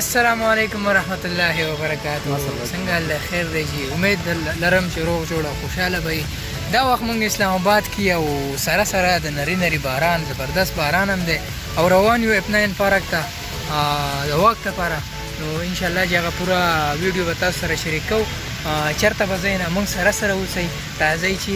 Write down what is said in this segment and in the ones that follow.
السلام علیکم ورحمت الله وبرکاته. څنګه الله خیر دی جی؟ امید لرم چې روغ جوړ او خوشاله به دا وخت موږ اسلام آباد کې او سره سره د نری نری باران زبردست باران هم دی او روان یو اپناین پارک ته د وخت لپاره. نو ان شاء الله چې هغه پوره ویډیو به تاسو سره شریک کوو. چېرته به ځئ نه موږ سره سره اوسئ. راځئ چې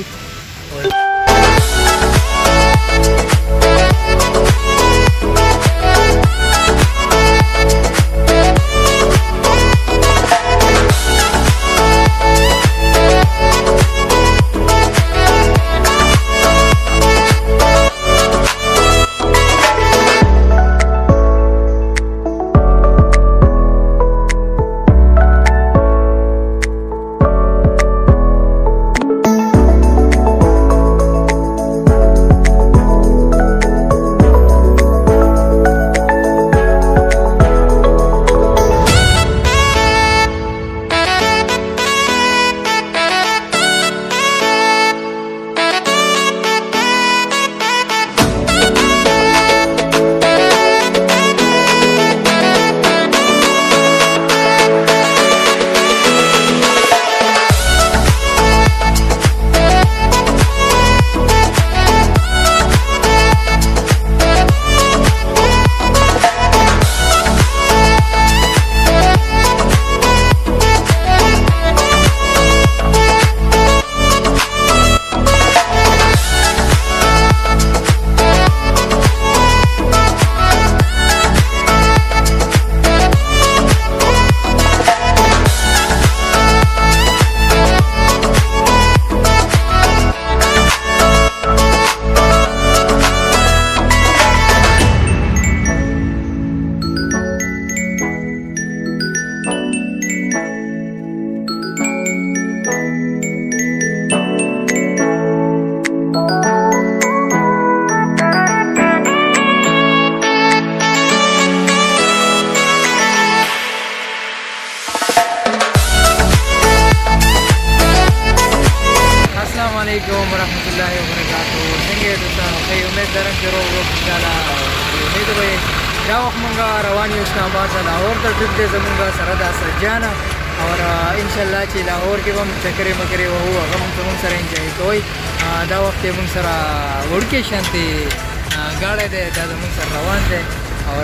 علیکم ورحمت الله وبرکاته. څنګه یې دوستانو؟ ښه امید لرم چې روغ روغ خوشحاله امید به یې. دا وخت مونږ روان یو اسلام آباد ته لاهور ته ټریپ دی زمونږ سره د اسد جانه او انشاءالله چې لاهور کې به هم چکرې مکرې وهو هغه مونږ زمونږ سره انجوای کوئ. دا وخت یې مونږ سره وړکې شانتې ګاډی دی دا زمونږ سره روان دی او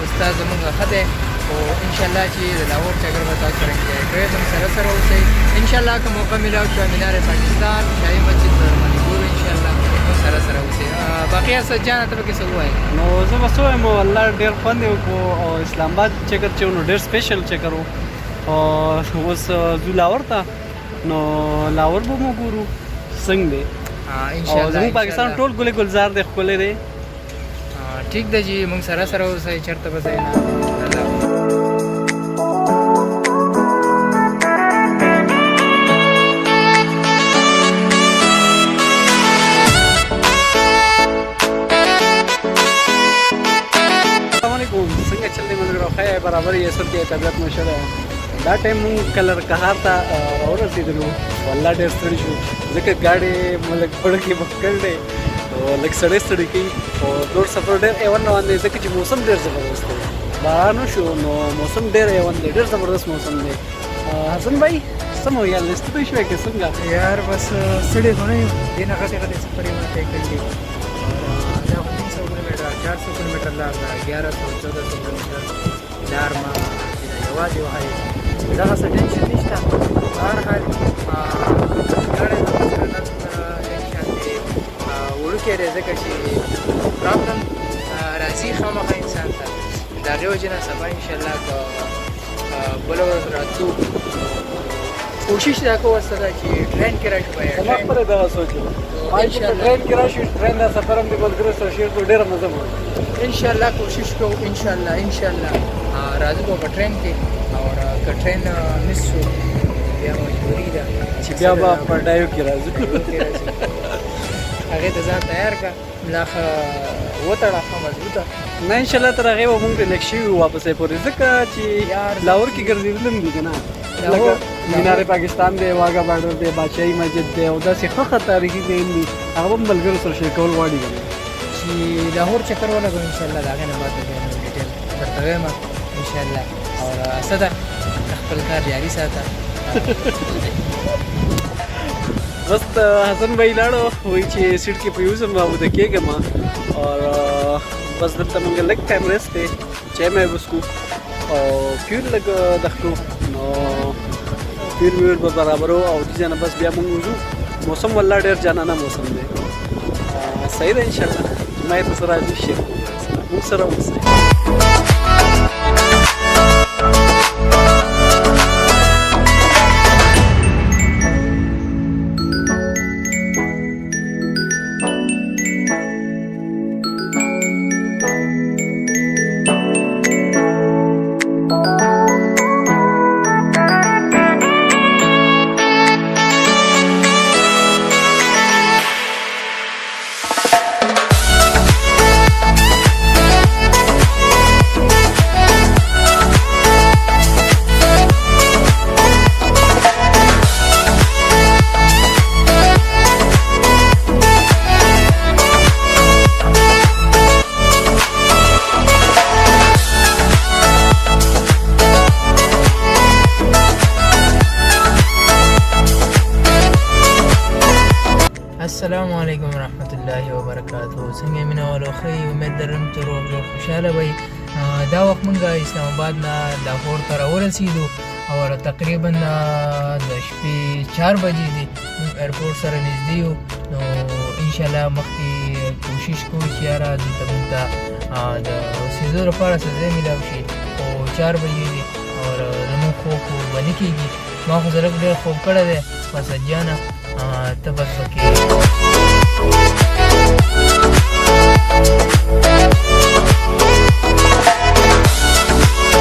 استاد زمونږ ښه دی او انشاءالله چې د لاهور چکر به تاسو سره انجوای کوئ. زموږ سره سره اوسئ انشاءالله. که موقع میلاو شوه مینار پاکستان شاهي مسجد به باندې ګورو انشاءالله. موږ سره سره اوسئ. باقي اسد جانه ته به کې څه ووایې؟ نو زه به څه وایم، والله ډېر خوند یې وکړو او اسلام آباد چکر چې و نو ډېر سپیشل چکر و. اوس ځو لاهور ته، نو لاهور به مو ګورو څنګه دی. او زموږ پاکستان ټول ګل ګلزار دی، ښکلی دی. ټیک ده جي، موږ سره سره اوسئ چېرته به ځئ نه. څنګه چل دی ملګرو؟ ښه برابر یې سر کې طبیعت مشه ده. دا ټایم مونږ کلر کهار ته راورسېدلو، والله ډېر ستړي شو ځکه ګاډی لږ پړکې بکل دی او لږ سړی ستړي کوي او دوړ سفر ډېر ایون روان دی ځکه چې موسم ډېر زبردست دی. باران وشو نو موسم ډېر ایون دی، ډېر زبردست موسم دی. حسن بھائی څه مو یار لستوی شوی که څنګه؟ یار بس ستړي خو نه یو، دې نه غټې غټې سفر یې ماته کړي دي. دا خو 300 کیلومتر 400 کیلومتر لار ده، 1100-1400 کیلومتر لار ما یوازې وهایي. دغه څه ټینشن نشته. په هر حال ګاډی زموږ سره نن ټینشن دی وړوکی دی ځکه چې پرابلم راځي خامخا انسان ته. د هغې وجې نه سبا انشاءالله که بله ورځ راتلو کوشش دا کوو استاده چې ټرین کې راشو. زما خپله دغه سوچ و چې په ټرین کې راشو، ټرین دا سفر هم د ملګرو سره شیر کړو، ډېره مزه مو انشاءالله کوشش کوو. انشاءالله راځو به په ټرین کې او که ټرین مس شو بیا مجبوري ده چې بیا به په ډایو کې راځو. هغې ته ځان تیار کړه، ملاخه وتړه ښه مضبوطه. نه انشاءالله تر هغې به مونږ ریلیکس شوي وو واپسې پورې، ځکه چې لاهور کې ګرځېدل هم دي که نه، لکه مینار پاکستان دی، واګه باډر دی، بادشاهي مسجد دی او داسې ښه ښه تاریخي ځایونه دي، هغه به هم ملګرو سره شیر کول غواړي که نه. چې لاهور چکر ولګو انشاءالله د هغې نه بعد بیا نور ډیټیل درته وایم انشاءالله. او اسد خپل کار جاري ساته. بس حسن بھائی لاړو وایي چې سیټ کې په یو ځل راوده کېږم او بس دلته موږ لږ ټایم ریسټ دی چای مې وڅښو او فیول لږ دخلو نو فیول ویول به برابرو او دې ځای نه بس بیا موږ وځو. موسم والله ډېر جانانه موسم دی صحیح ده انشاءالله ما یې تاسو راځي شیر موږ سره اوسئ. السلام علیکم ورحمت الله وبرکاتہ. څنګه مینه والو ښه امید لرم چې روغ جوړ خوشحاله وئ. دا وخت موږ اسلام آباد نه لاهور ته راورسېدو او تقریبا د شپې 4 بجې دي. موږ ایرپورټ سره نږدې یو نو انشاءالله مخکې کوشش کوو چې یاره دلته موږ ته د اوسېدو لپاره څه ځای میلاو شي خو 4 بجې دي او زموږ خوب به نه کېږي. ما خو زه لږ ډېر خوب کړی دی. بس جانه ته بس پکې